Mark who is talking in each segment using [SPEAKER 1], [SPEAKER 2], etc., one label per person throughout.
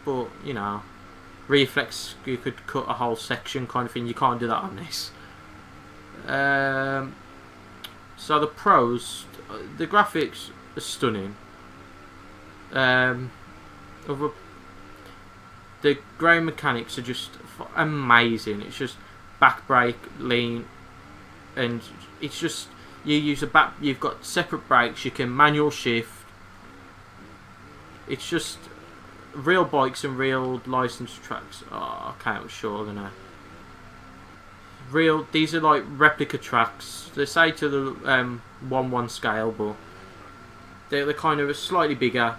[SPEAKER 1] but you know, reflex, you could cut a whole section kind of thing. You can't do that on this. So the pros, the graphics are stunning. The ground mechanics are just amazing. It's just back brake, lean, and it's just you use a back. You've got separate brakes. You can manual shift. It's just real bikes and real licensed tracks. Oh, I can't sure than that. These are like replica tracks. They say to the 1/1 scale, but they're kind of slightly bigger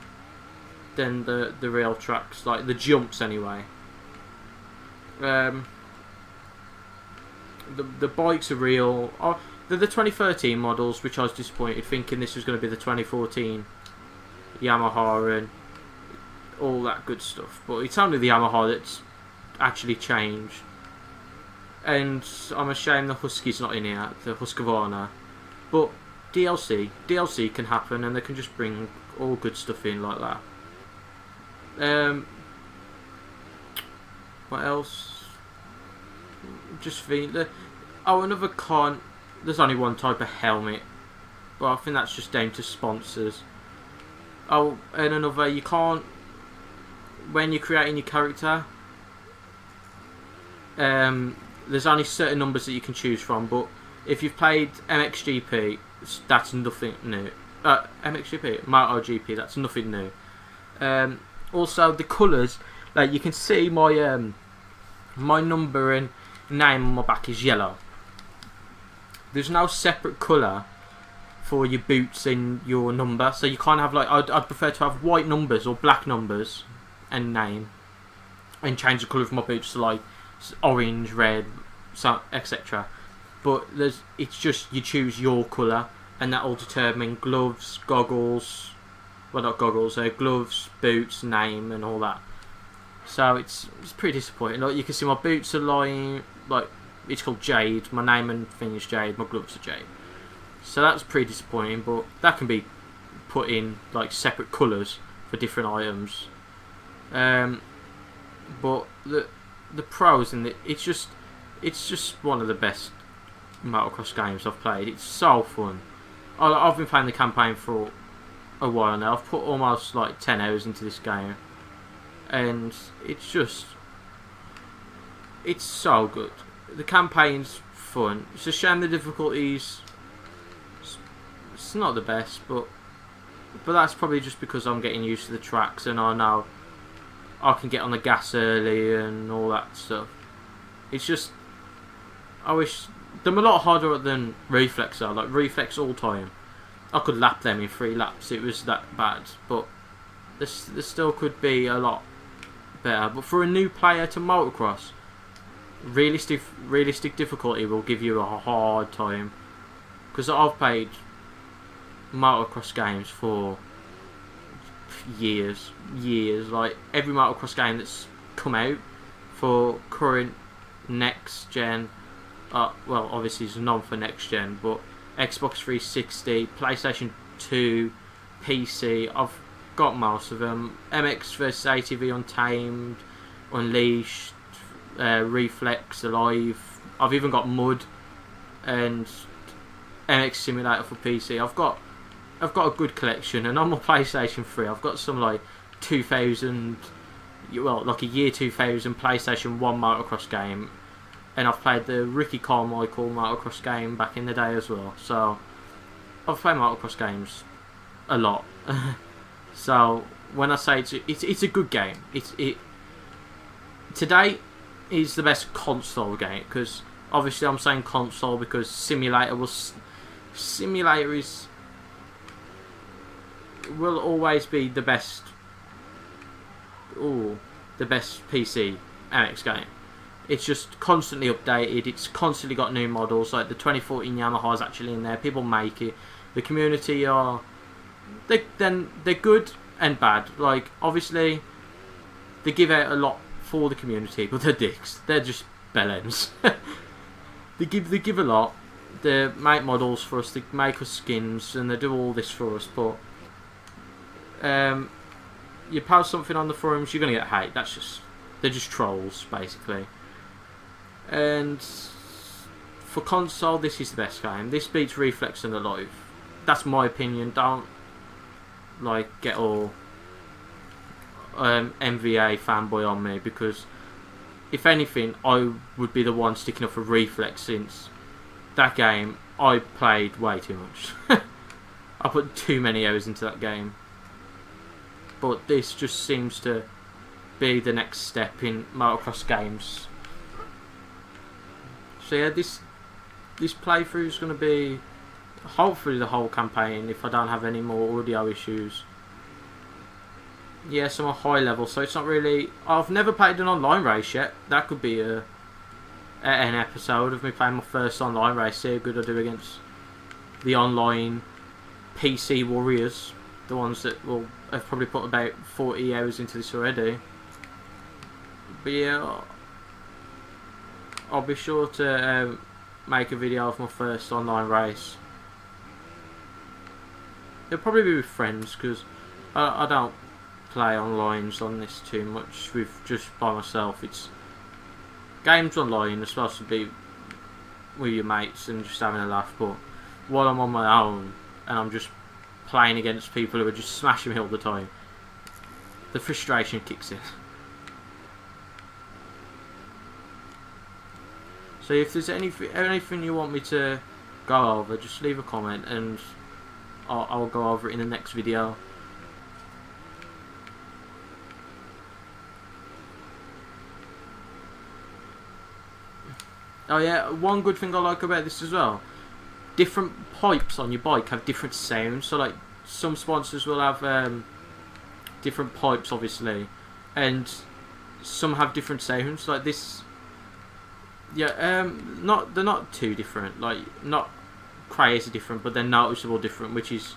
[SPEAKER 1] than the real tracks, like the jumps anyway. The bikes are real. Oh, they're the 2013 models, which I was disappointed, thinking this was going to be the 2014 Yamaha and all that good stuff. But it's only the Yamaha that's actually changed. And I'm ashamed the Husky's not in here, the Husqvarna. But DLC can happen, and they can just bring all good stuff in like that. What else? Just think that. Oh, another con. There's only one type of helmet, but I think that's just down to sponsors. Oh, and another, you can't, when you're creating your character, there's only certain numbers that you can choose from, but if you've played MXGP, that's nothing new. MXGP, MotoGP, that's nothing new. Also, the colours, like you can see my my number and name on my back is yellow. There's no separate colour for your boots and your number, so you can't have like, I'd prefer to have white numbers or black numbers and name, and change the colour of my boots to like orange, red, so etc. But it's just you choose your colour, and that will determine gloves, goggles, well not goggles, gloves, boots, name, and all that. So it's pretty disappointing. Like you can see my boots are lying, like it's called Jade. My name and thing is Jade. My gloves are Jade. So that's pretty disappointing. But that can be put in like separate colours for different items. But the pros in it's just one of the best motocross games I've played. It's so fun. I've been playing the campaign for a while now. I've put almost like 10 hours into this game, and it's so good. The campaign's fun. It's a shame the difficulties, it's not the best, but that's probably just because I'm getting used to the tracks and I know I can get on the gas early and all that stuff. It's just, I wish them a lot harder than Reflex are. Like Reflex all time, I could lap them in 3 laps. It was that bad, but there still could be a lot better. But for a new player to motocross, realistic difficulty will give you a hard time, because I've played motocross games for years. Like every motocross game that's come out for current next gen, well obviously it's none for next gen, but Xbox 360, PlayStation 2, PC, I've got most of them. MX vs ATV Untamed, Unleashed, Reflex, Alive. I've even got Mud and MX Simulator for PC. I've got a good collection, and on my PlayStation 3 I've got some like 2000, well like a year 2000 PlayStation 1 motocross game, and I've played the Ricky Carmichael motocross game back in the day as well. So I've played motocross games a lot. So when I say it's a good game, today is the best console game, because obviously I'm saying console because simulator will always be the best. The best PC MX game. It's just constantly updated. It's constantly got new models. Like the 2014 Yamaha is actually in there. People make it. The community they're good and bad. Like obviously they give out a lot for the community, but they're dicks. They're just bellends. they give a lot. They make models for us. They make us skins, and they do all this for us. But you post something on the forums, you're gonna get hate. They're just trolls basically. And for console, this is the best game. This beats Reflex and Alive. That's my opinion. Don't get all MVA fanboy on me, because if anything, I would be the one sticking up for Reflex, since that game I played way too much. I put too many hours into that game. But this just seems to be the next step in motocross games. So yeah, this playthrough is going to be hopefully the whole campaign, if I don't have any more audio issues. Yes, I'm a high level, so it's not really... I've never played an online race yet. That could be an episode of me playing my first online race. See how good I do against the online PC warriors. The ones that will have probably put about 40 hours into this already. But yeah, I'll be sure to make a video of my first online race. It'll probably be with friends, because I don't play onlines on this too much with just by myself. It's games online are supposed to be with your mates and just having a laugh, but while I'm on my own and I'm just playing against people who are just smashing me all the time, the frustration kicks in. So if there's anything you want me to go over, just leave a comment and I'll go over it in the next video. Oh yeah, one good thing I like about this as well, different pipes on your bike have different sounds. So like some sponsors will have different pipes obviously, and some have different sounds. Like this, yeah, they're not too different, like not crazy different, but they're noticeable different, which is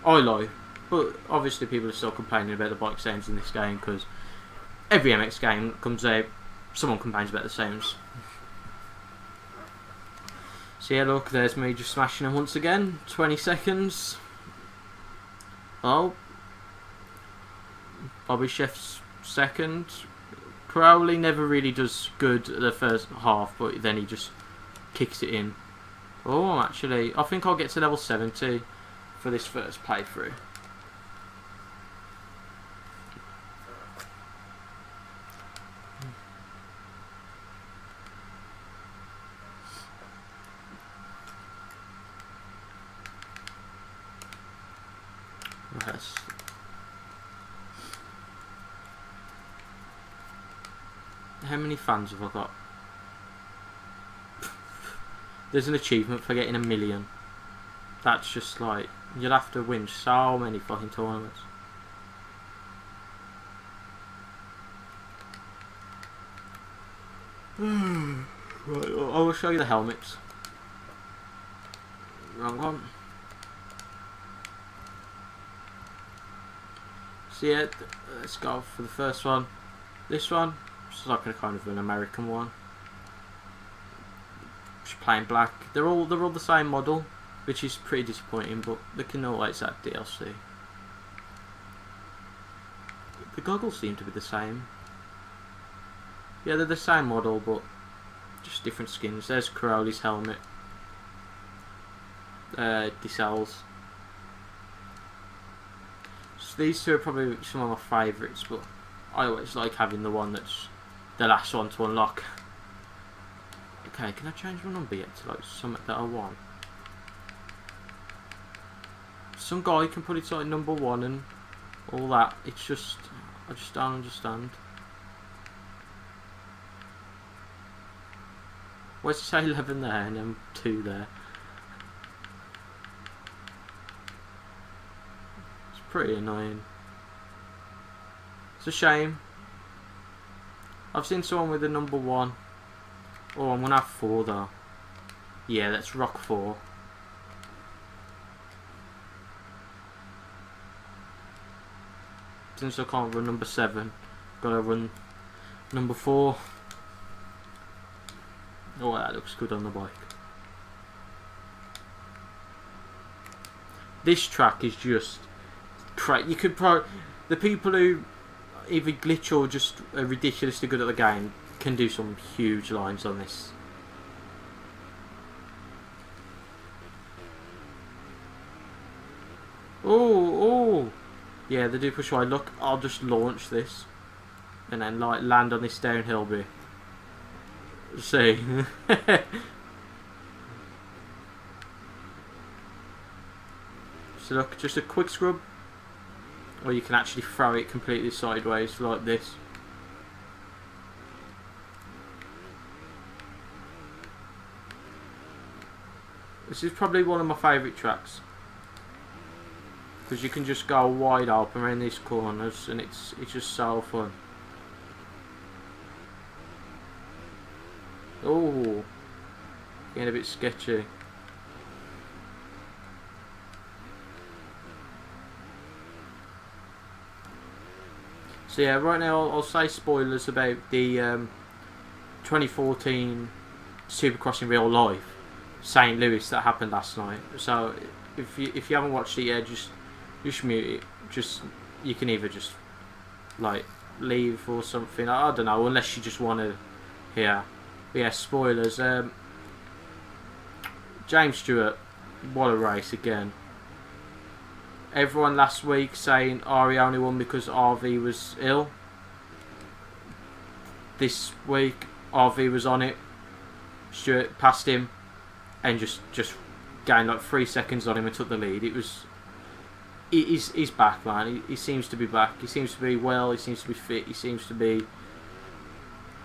[SPEAKER 1] I like. But obviously people are still complaining about the bike sounds in this game, because every MX game that comes out, someone complains about the sounds. So yeah, look, there's me just smashing him once again. 20 seconds. Oh, Bobby Chef's second. Crowley never really does good at the first half, but then he just kicks it in. Oh, actually, I think I'll get to level 70 for this first playthrough. Yes. How many fans have I got? There's an achievement for getting 1 million. That's just like, you'll have to win so many fucking tournaments. Right, I will show you the helmets. Wrong one. So yeah, let's go for the first one. This one, it's like a kind of an American one. Just plain black. They're all the same model, which is pretty disappointing. But they can always add DLC. The goggles seem to be the same. Yeah, they're the same model, but just different skins. There's Crowley's helmet. Diesel's. So these two are probably some of my favourites, but I always like having the one that's the last one to unlock. Okay, can I change my number yet to like something that I want? Some guy can put it to like number 1 and all that. It's just, I just don't understand. Why does it say 11 there and then 2 there? It's pretty annoying. It's a shame. I've seen someone with a number 1. Oh, I'm gonna have 4 though. Yeah, that's rock 4. Since I can't run number 7, gotta run number 4. Oh, that looks good on the bike. This track is just crazy. You could probably, the people who either glitch or just are ridiculously good at the game can do some huge lines on this. Oh, yeah, they do push wide. Look, I'll just launch this and then like land on this downhill bit. See. So look, just a quick scrub, or you can actually throw it completely sideways like this. This is probably one of my favourite tracks, because you can just go wide open around these corners and it's just so fun. Oh, getting a bit sketchy. So yeah, right now I'll say spoilers about the 2014 Supercross in real life St. Louis that happened last night. So if you haven't watched it yet, just mute it. You can either just like leave or something. I don't know, unless you just want to hear. But yeah, spoilers. James Stewart, what a race again. Everyone last week saying Ari only won because RV was ill. This week RV was on it. Stewart passed him and just gained like 3 seconds on him and took the lead. He's back, man. He seems to be back. He seems to be well. He seems to be fit. He seems to be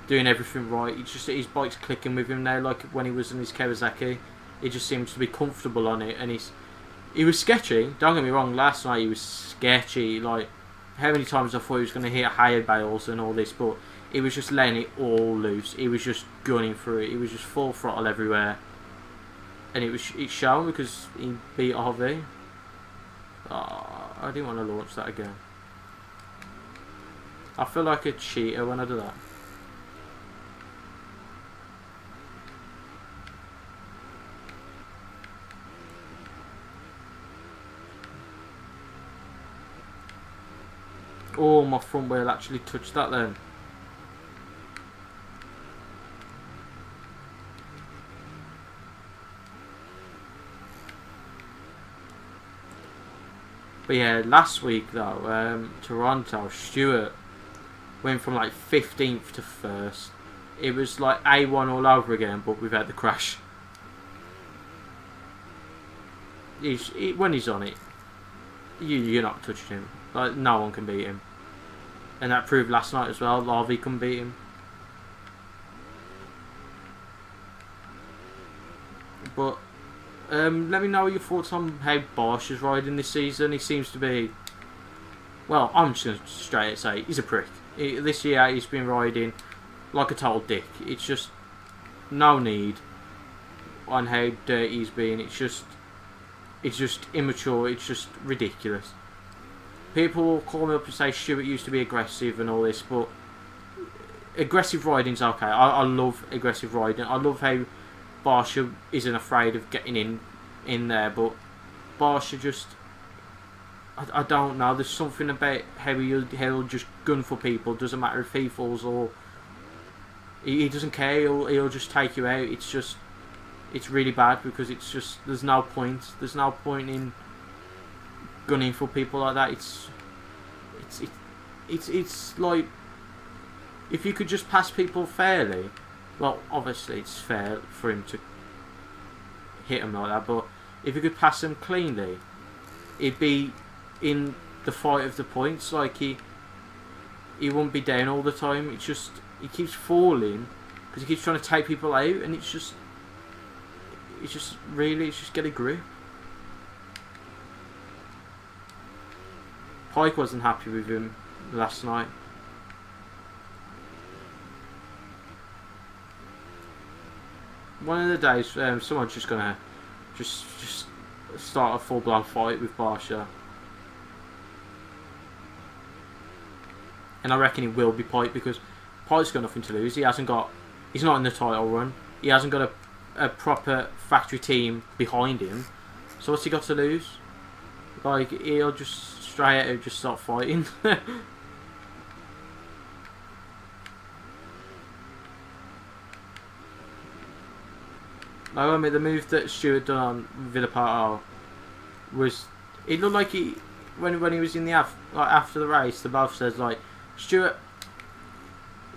[SPEAKER 1] doing everything right. His bike's clicking with him now, like when he was in his Kawasaki. He just seems to be comfortable on it, and he was sketchy. Don't get me wrong. Last night he was sketchy. Like how many times I thought he was going to hit higher bales and all this, but he was just letting it all loose. He was just gunning through it. He was just full throttle everywhere, and it's shown because he beat RV. Oh, I didn't want to launch that again. I feel like a cheater when I do that. Oh, my front wheel actually touched that then. But yeah, last week though, Toronto, Stewart went from like 15th to 1st. It was like A1 all over again, but without the crash. When he's on it, you're not touching him. Like no one can beat him. And that proved last night as well. Larvey couldn't beat him. But let me know your thoughts on how Bosch is riding this season. He seems to be, well, I'm just going to straight out say he's a prick. This year he's been riding like a total dick. It's just no need on how dirty he's been. It's just immature. It's just ridiculous. People will call me up and say Stewart used to be aggressive and all this, but aggressive riding's okay. I love aggressive riding. I love how Barsha isn't afraid of getting in there, but Barsha just, I don't know. There's something about how he'll just gun for people. Doesn't matter if he falls or he doesn't care. He'll just take you out. It's really bad because it's just there's no point. There's no point in gunning for people like that. It's like if you could just pass people fairly. Well, obviously it's fair for him to hit them like that, but if you could pass them cleanly, it'd be in the fight of the points. Like he won't be down all the time. It's just he keeps falling because he keeps trying to take people out, and it's just get a grip. Pike wasn't happy with him last night. One of the days, someone's just gonna just start a full-blown fight with Barsha, and I reckon it will be Pike because Pike's got nothing to lose. He's not in the title run. He hasn't got a proper factory team behind him. So what's he got to lose? Like he'll just straight out, just start fighting. I mean, the move that Stewart done on Villaparto was, it looked like he, when he was in the after the race, the both says like Stewart,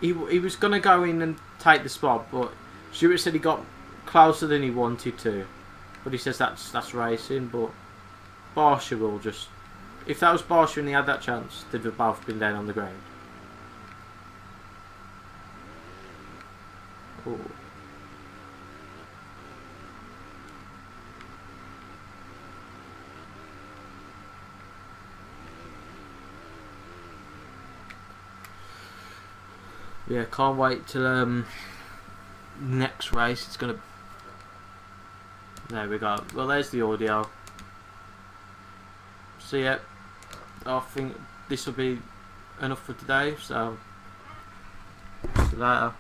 [SPEAKER 1] he was gonna go in and take the spot, but Stewart said he got closer than he wanted to, but he says that's racing. But Barsha will just, if that was Barsha and he had that chance, they'd have both been down on the ground. Ooh. Yeah, can't wait till next race. It's gonna. There we go. Well, there's the audio. So yeah, I think this will be enough for today. So, see you later.